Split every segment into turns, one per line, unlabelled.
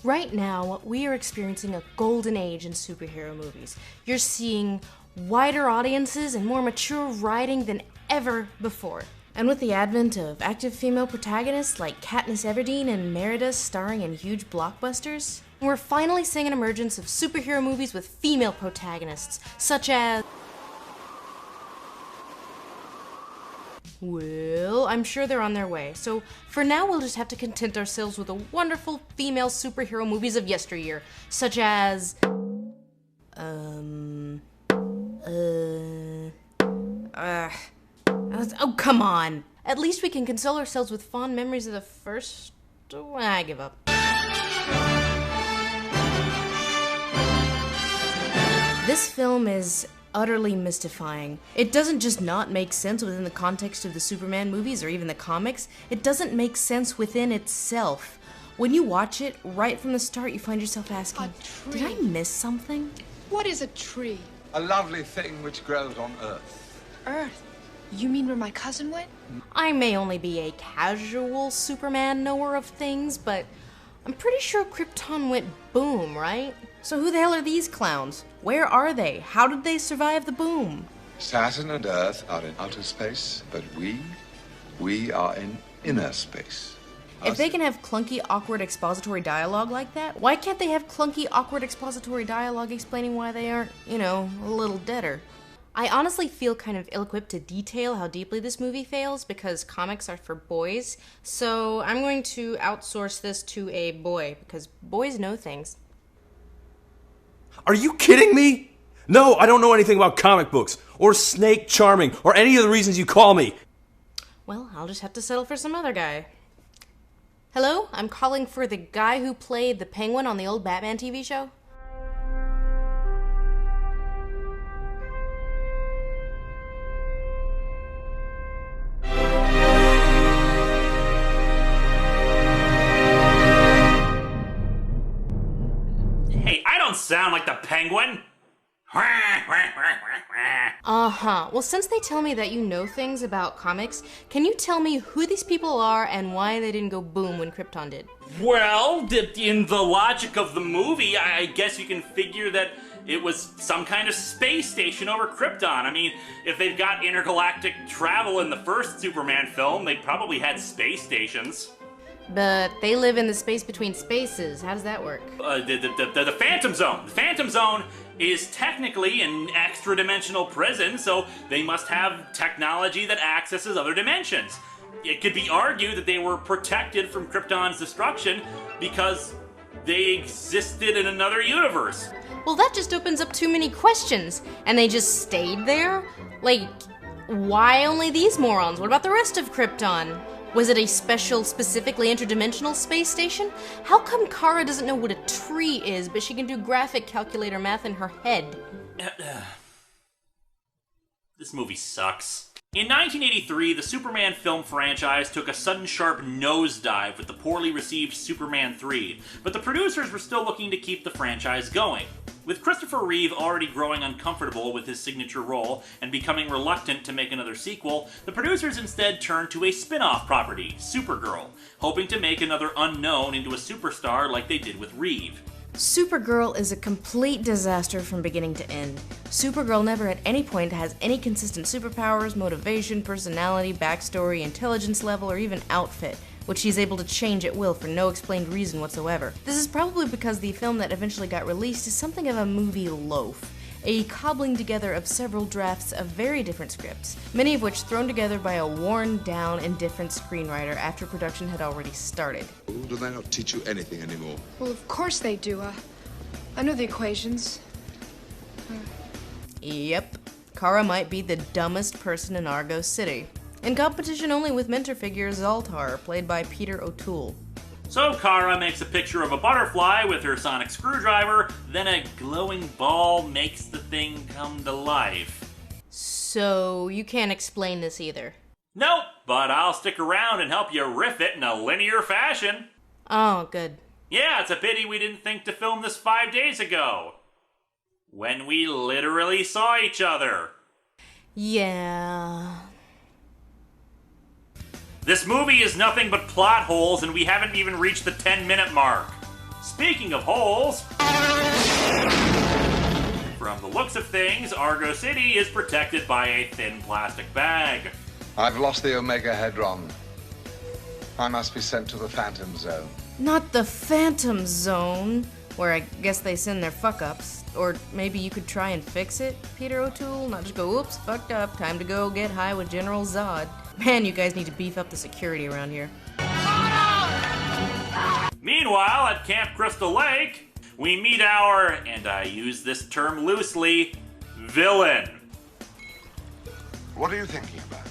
Right now, we are experiencing a golden age in superhero movies. You're seeing wider audiences and more mature writing than ever before. And with the advent of active female protagonists like Katniss Everdeen and Merida starring in huge blockbusters, we're finally seeing an emergence of superhero movies with female protagonists, such as... Well, I'm sure they're on their way, so for now we'll just have to content ourselves with the wonderful female superhero movies of yesteryear, such as... Oh, come on! At least we can console ourselves with fond memories of the first... Oh, I give up. This film is utterly mystifying. It doesn't just not make sense within the context of the Superman movies or even the comics, it doesn't make sense within itself. When you watch it, right from the start, you find yourself asking, did I miss something?
What is a tree?
A lovely thing which grows on Earth.
Earth? You mean where my cousin went?
I may only be a casual Superman knower of things, but I'm pretty sure Krypton went boom, right? So who the hell are these clowns? Where are they? How did they survive the boom?
Saturn and Earth are in outer space, but we are in inner space.
If they can have clunky, awkward expository dialogue like that, why can't they have clunky, awkward expository dialogue explaining why they aren't, a little deader? I honestly feel kind of ill-equipped to detail how deeply this movie fails because comics are for boys, so I'm going to outsource this to a boy because boys know things.
Are you kidding me? No, I don't know anything about comic books, or Snake Charming, or any of the reasons you call me.
Well, I'll just have to settle for some other guy. Hello? I'm calling for the guy who played the Penguin on the old Batman TV show.
Hey, I don't sound like the Penguin.
Uh-huh. Well, since they tell me that you know things about comics, can you tell me who these people are and why they didn't go boom when Krypton did?
Well, in the logic of the movie, I guess you can figure that it was some kind of space station over Krypton. I mean, if they've got intergalactic travel in the first Superman film, they probably had space stations.
But they live in the space between spaces. How does that work?
The Phantom Zone. The Phantom Zone is technically an extra-dimensional prison, so they must have technology that accesses other dimensions. It could be argued that they were protected from Krypton's destruction because they existed in another universe.
Well, that just opens up too many questions. And they just stayed there? Like, why only these morons? What about the rest of Krypton? Was it a special, specifically interdimensional space station? How come Kara doesn't know what a tree is, but she can do graphic calculator math in her head?
This movie sucks. In 1983, the Superman film franchise took a sudden sharp nosedive with the poorly received Superman 3, but the producers were still looking to keep the franchise going. With Christopher Reeve already growing uncomfortable with his signature role and becoming reluctant to make another sequel, the producers instead turned to a spin-off property, Supergirl, hoping to make another unknown into a superstar like they did with Reeve.
Supergirl is a complete disaster from beginning to end. Supergirl never at any point has any consistent superpowers, motivation, personality, backstory, intelligence level, or even outfit, which she's able to change at will for no explained reason whatsoever. This is probably because the film that eventually got released is something of a movie loaf, a cobbling together of several drafts of very different scripts, many of which thrown together by a worn-down, indifferent screenwriter after production had already started.
Do they not teach you anything anymore?
Well, of course they do. I know the equations.
Yep. Kara might be the dumbest person in Argo City. In competition only with mentor figure Zoltar, played by Peter O'Toole.
So Kara makes a picture of a butterfly with her sonic screwdriver, then a glowing ball makes the thing come to life.
So you can't explain this either?
Nope, but I'll stick around and help you riff it in a linear fashion.
Oh, good.
Yeah, it's a pity we didn't think to film this 5 days ago. When we literally saw each other.
Yeah...
This movie is nothing but plot holes, and we haven't even reached the 10-minute mark. Speaking of holes, from the looks of things, Argo City is protected by a thin plastic bag.
I've lost the Omega Hedron. I must be sent to the Phantom Zone.
Not the Phantom Zone, where I guess they send their fuck-ups. Or maybe you could try and fix it, Peter O'Toole? Not just go, oops, fucked up, time to go get high with General Zod. Man, you guys need to beef up the security around here.
Meanwhile, at Camp Crystal Lake, we meet our, and I use this term loosely, villain.
What are you thinking about?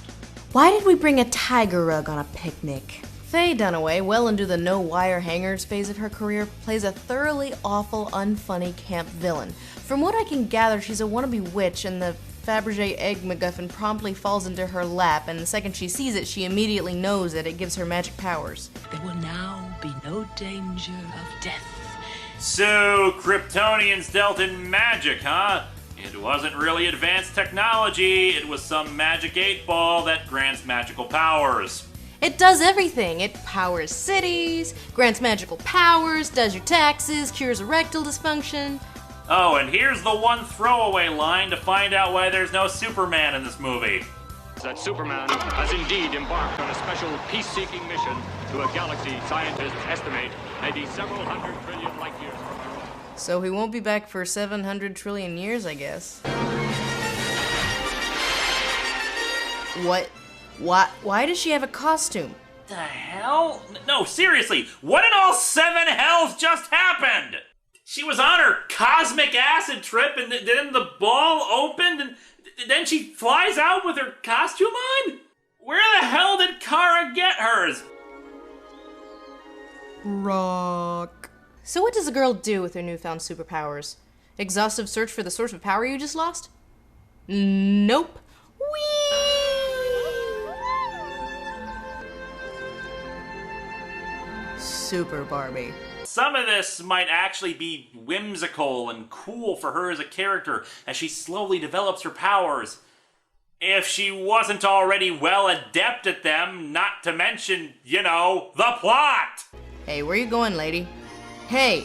Why did we bring a tiger rug on a picnic? Faye Dunaway, well into the no-wire hangers phase of her career, plays a thoroughly awful, unfunny camp villain. From what I can gather, she's a wannabe witch, and the Fabergé egg MacGuffin promptly falls into her lap, and the second she sees it, she immediately knows that it gives her magic powers.
There will now be no danger of death.
So, Kryptonians dealt in magic, huh? It wasn't really advanced technology, it was some magic 8-ball that grants magical powers.
It does everything. It powers cities, grants magical powers, does your taxes, cures erectile dysfunction.
Oh, and here's the one throwaway line to find out why there's no Superman in this movie.
That Superman has indeed embarked on a special peace-seeking mission to a galaxy scientists estimate may be several hundred trillion light years from Earth.
So he won't be back for 700 trillion years, I guess. What? Why does she have a costume?
The hell? No, seriously, what in all 7 hells just happened? She was on her cosmic acid trip, and then the ball opened, and then she flies out with her costume on? Where the hell did Kara get hers?
Rock. So what does the girl do with her newfound superpowers? Exhaustive search for the source of power you just lost? Nope. Whee! Super Barbie.
Some of this might actually be whimsical and cool for her as a character as she slowly develops her powers. If she wasn't already well adept at them, not to mention, you know, the plot!
Hey, where you going, lady? Hey,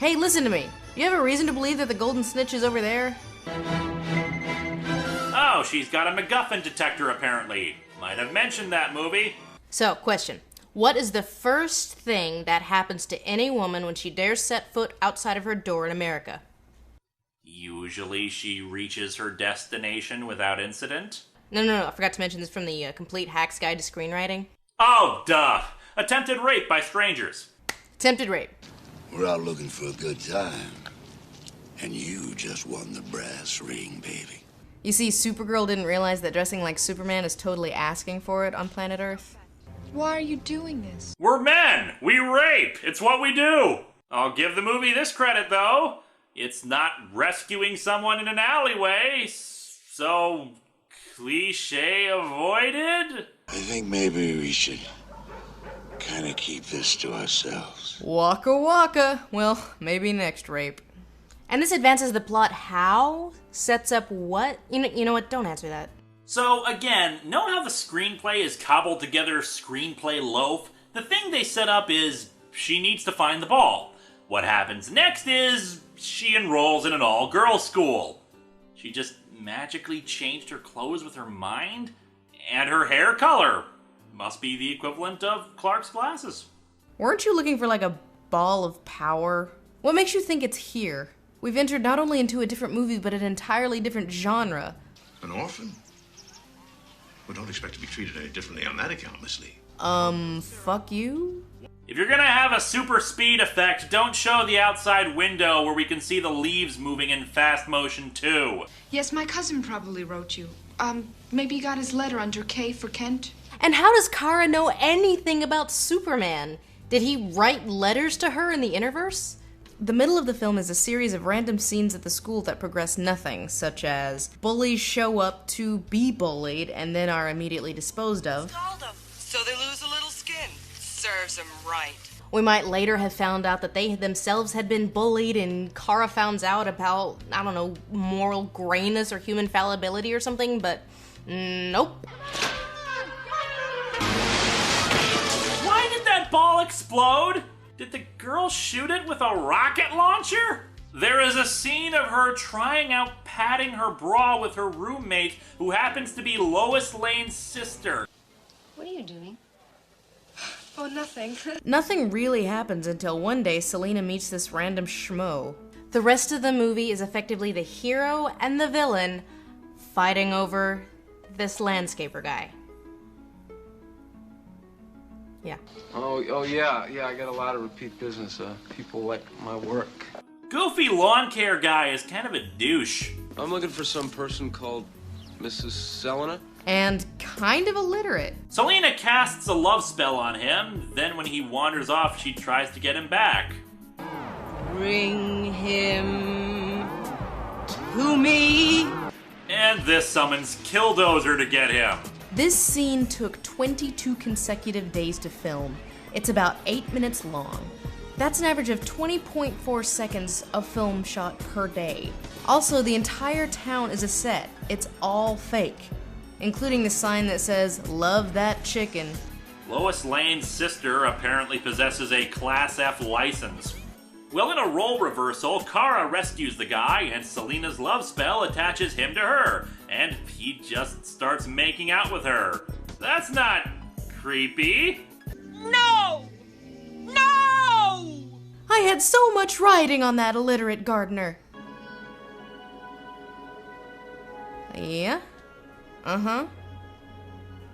listen to me. You have a reason to believe that the golden snitch is over there?
Oh, she's got a MacGuffin detector apparently. Might have mentioned that movie.
So, question. What is the first thing that happens to any woman when she dares set foot outside of her door in America?
Usually she reaches her destination without incident.
No, I forgot to mention this from the Complete Hack's Guide to Screenwriting.
Oh, duh. Attempted rape by strangers.
Attempted rape.
We're out looking for a good time. And you just won the brass ring, baby.
You see, Supergirl didn't realize that dressing like Superman is totally asking for it on planet Earth.
Why are you doing this?
We're men! We rape! It's what we do! I'll give the movie this credit, though. It's not rescuing someone in an alleyway, so cliche avoided?
I think maybe we should kind of keep this to ourselves.
Waka waka. Well, maybe next rape. And this advances the plot how? Sets up what? You know what? Don't answer that.
So, again, know how the screenplay is cobbled together screenplay loaf? The thing they set up is she needs to find the ball. What happens next is she enrolls in an all-girls school. She just magically changed her clothes with her mind? And her hair color. Must be the equivalent of Clark's glasses.
Weren't you looking for like a ball of power? What makes you think it's here? We've entered not only into a different movie, but an entirely different genre.
An orphan? We don't expect to be treated any differently on that account, Miss Lee.
Fuck you?
If you're gonna have a super speed effect, don't show the outside window where we can see the leaves moving in fast motion too.
Yes, my cousin probably wrote you. Maybe he got his letter under K for Kent.
And how does Kara know anything about Superman? Did he write letters to her in the Interverse? The middle of the film is a series of random scenes at the school that progress nothing, such as bullies show up to be bullied and then are immediately disposed of.
Scald them, so they lose a little skin. Serves them right.
We might later have found out that they themselves had been bullied and Kara found out about, I don't know, moral grayness or human fallibility or something, but nope.
Why did that ball explode? Did the girl shoot it with a rocket launcher? There is a scene of her trying out patting her bra with her roommate, who happens to be Lois Lane's sister.
What are you doing?
Oh, nothing.
Nothing really happens until one day Selina meets this random schmo. The rest of the movie is effectively the hero and the villain fighting over this landscaper guy. Yeah.
Oh yeah, I got a lot of repeat business. People like my work.
Goofy lawn care guy is kind of a douche.
I'm looking for some person called Mrs. Selina.
And kind of illiterate.
Selina casts a love spell on him, then when he wanders off, she tries to get him back.
Bring him to me.
And this summons Killdozer to get him.
This scene took 22 consecutive days to film. It's about 8 minutes long. That's an average of 20.4 seconds of film shot per day. Also, the entire town is a set. It's all fake, including the sign that says, "Love that chicken."
Lois Lane's sister apparently possesses a Class F license. Well, in a role reversal, Kara rescues the guy, and Selina's love spell attaches him to her, and he just starts making out with her. That's not creepy.
No! No!
I had so much riding on that illiterate gardener. Yeah? Uh-huh.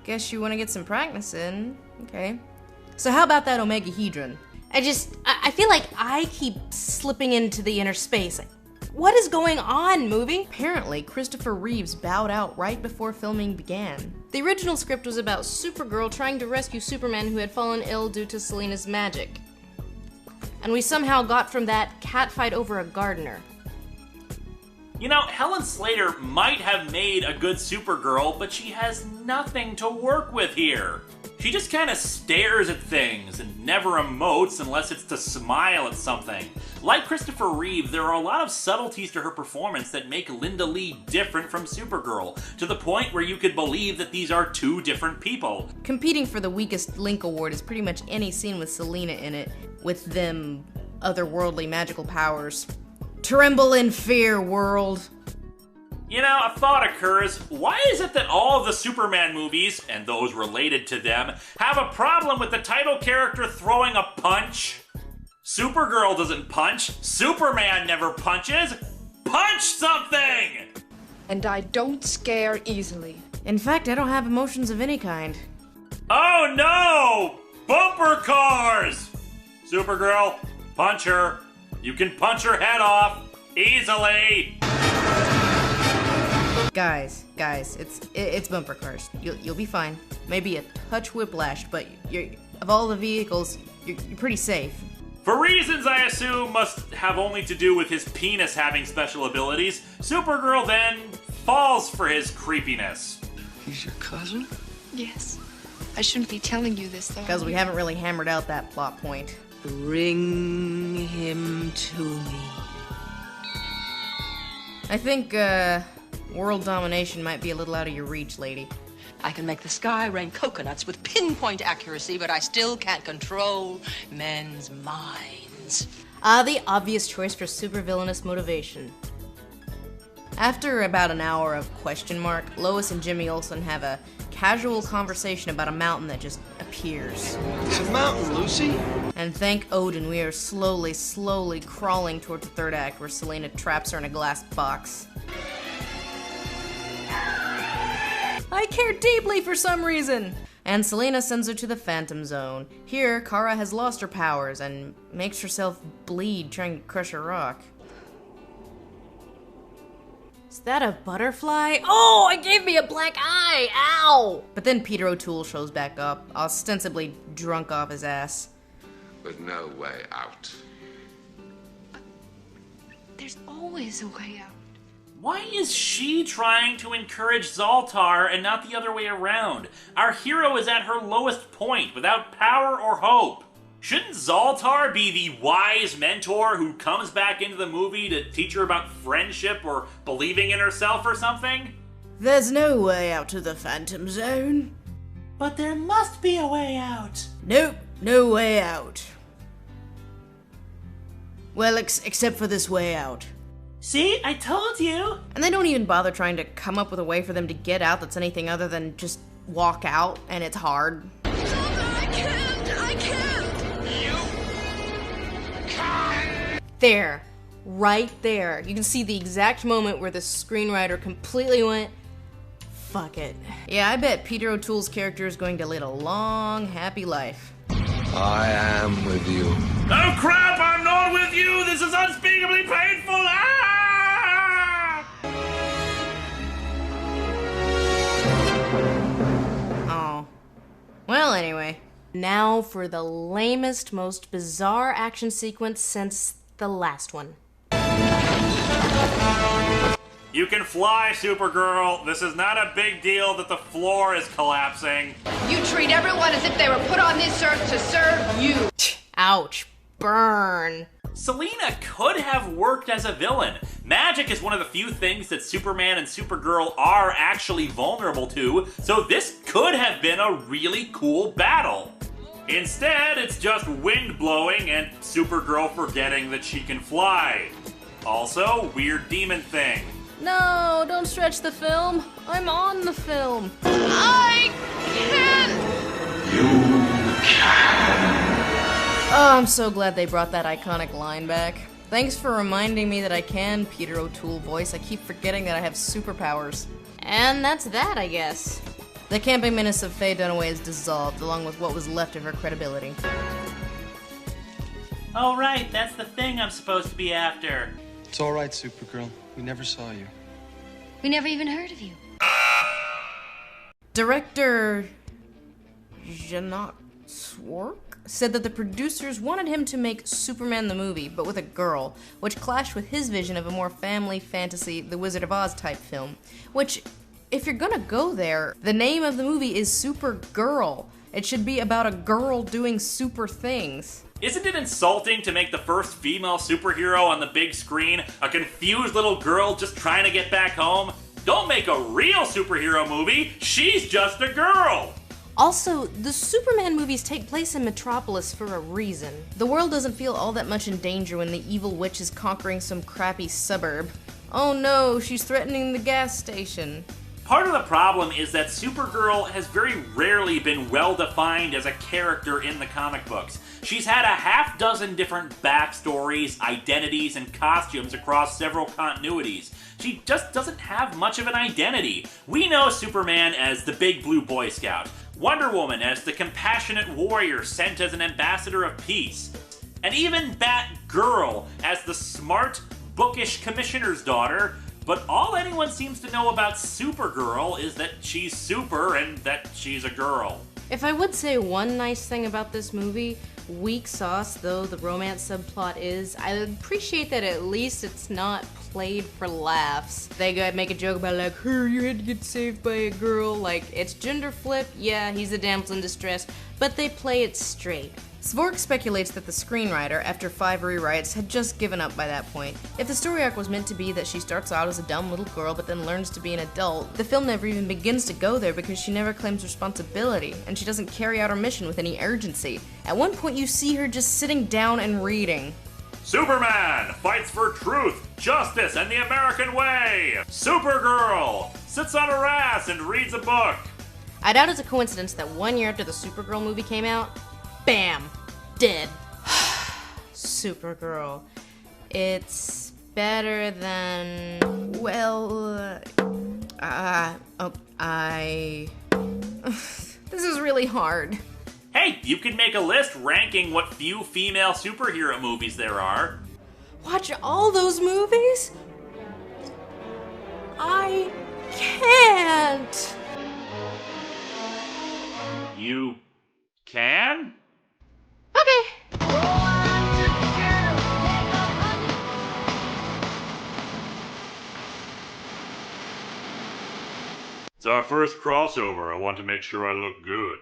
Guess you want to get some practice in. Okay. So how about that omegahedron? I feel like I keep slipping into the inner space. What is going on, movie? Apparently, Christopher Reeves bowed out right before filming began. The original script was about Supergirl trying to rescue Superman who had fallen ill due to Selina's magic. And we somehow got from that catfight over a gardener.
You know, Helen Slater might have made a good Supergirl, but she has nothing to work with here. She just kind of stares at things and never emotes unless it's to smile at something. Like Christopher Reeve, there are a lot of subtleties to her performance that make Linda Lee different from Supergirl, to the point where you could believe that these are two different people.
Competing for the weakest Link Award is pretty much any scene with Selina in it, with them otherworldly magical powers. Tremble in fear, world.
You know, a thought occurs, why is it that all of the Superman movies, and those related to them, have a problem with the title character throwing a punch? Supergirl doesn't punch, Superman never punches. Punch something!
And I don't scare easily.
In fact, I don't have emotions of any kind.
Oh no! Bumper cars! Supergirl, punch her. You can punch her head off easily.
Guys, it's bumper cars. You'll be fine. Maybe a touch whiplash, but of all the vehicles, you're pretty safe.
For reasons I assume must have only to do with his penis having special abilities, Supergirl then falls for his creepiness.
He's your cousin?
Yes. I shouldn't be telling you this, though.
Because we haven't really hammered out that plot point.
Bring him to me.
I think, world domination might be a little out of your reach, lady.
I can make the sky rain coconuts with pinpoint accuracy, but I still can't control men's minds.
The obvious choice for supervillainous motivation. After about an hour of question mark, Lois and Jimmy Olsen have a casual conversation about a mountain that just appears.
It's a mountain, Lucy.
And thank Odin, we are slowly crawling towards the third act where Selina traps her in a glass box. I care deeply for some reason! And Selina sends her to the Phantom Zone. Here, Kara has lost her powers and makes herself bleed trying to crush a rock. Is that a butterfly? Oh, it gave me a black eye! Ow! But then Peter O'Toole shows back up, ostensibly drunk off his ass.
With no way out.
There's always a way out.
Why is she trying to encourage Zoltar and not the other way around? Our hero is at her lowest point, without power or hope. Shouldn't Zoltar be the wise mentor who comes back into the movie to teach her about friendship or believing in herself or something?
There's no way out to the Phantom Zone.
But there must be a way out.
Nope, no way out. Well, except for this way out.
See, I told you!
And they don't even bother trying to come up with a way for them to get out that's anything other than just walk out, and it's hard.
I can't!
There. Right there. You can see the exact moment where the screenwriter completely went, fuck it. Yeah, I bet Peter O'Toole's character is going to lead a long, happy life.
I am with you.
Oh crap, I'm not with you! This is unspeakably painful! Ah!
Oh. Well, anyway. Now for the lamest, most bizarre action sequence since the last one.
You can fly, Supergirl. This is not a big deal that the floor is collapsing.
You treat everyone as if they were put on this earth to serve you.
Ouch. Burn.
Selina could have worked as a villain. Magic is one of the few things that Superman and Supergirl are actually vulnerable to, so this could have been a really cool battle. Instead, it's just wind blowing and Supergirl forgetting that she can fly. Also, weird demon thing.
No, don't stretch the film. I'm on the film.
I can't!
Oh, I'm so glad they brought that iconic line back. Thanks for reminding me that I can Peter O'Toole voice. I keep forgetting that I have superpowers. And that's that, I guess. The camping menace of Faye Dunaway is dissolved, along with what was left of her credibility.
Oh right, that's the thing I'm supposed to be after.
It's all right, Supergirl. We never saw you.
We never even heard of you.
Director Janot Swark said that the producers wanted him to make Superman the movie, but with a girl, which clashed with his vision of a more family fantasy, The Wizard of Oz type film. Which, if you're gonna go there, the name of the movie is Supergirl. It should be about a girl doing super things.
Isn't it insulting to make the first female superhero on the big screen a confused little girl just trying to get back home? Don't make a real superhero movie, she's just a girl!
Also, the Superman movies take place in Metropolis for a reason. The world doesn't feel all that much in danger when the evil witch is conquering some crappy suburb. Oh no, she's threatening the gas station.
Part of the problem is that Supergirl has very rarely been well-defined as a character in the comic books. She's had a half dozen different backstories, identities, and costumes across several continuities. She just doesn't have much of an identity. We know Superman as the Big Blue Boy Scout, Wonder Woman as the compassionate warrior sent as an ambassador of peace, and even Batgirl as the smart, bookish commissioner's daughter. But all anyone seems to know about Supergirl is that she's super and that she's a girl.
If I would say one nice thing about this movie, weak sauce though the romance subplot is, I appreciate that at least it's not played for laughs. They make a joke about like, hey, you had to get saved by a girl, like, it's gender flip, yeah, he's a damsel in distress, but they play it straight. Svork speculates that the screenwriter, after 5 rewrites, had just given up by that point. If the story arc was meant to be that she starts out as a dumb little girl but then learns to be an adult, the film never even begins to go there because she never claims responsibility, and she doesn't carry out her mission with any urgency. At one point you see her just sitting down and reading.
Superman fights for truth, justice, and the American way! Supergirl sits on her ass and reads a book!
I doubt it's a coincidence that 1 year after the Supergirl movie came out, bam! Dead. Supergirl. It's better than... well... This is really hard.
Hey, you can make a list ranking what few female superhero movies there are.
Watch all those movies? I can't!
You can?
Okay.
It's our first crossover. I want to make sure I look good.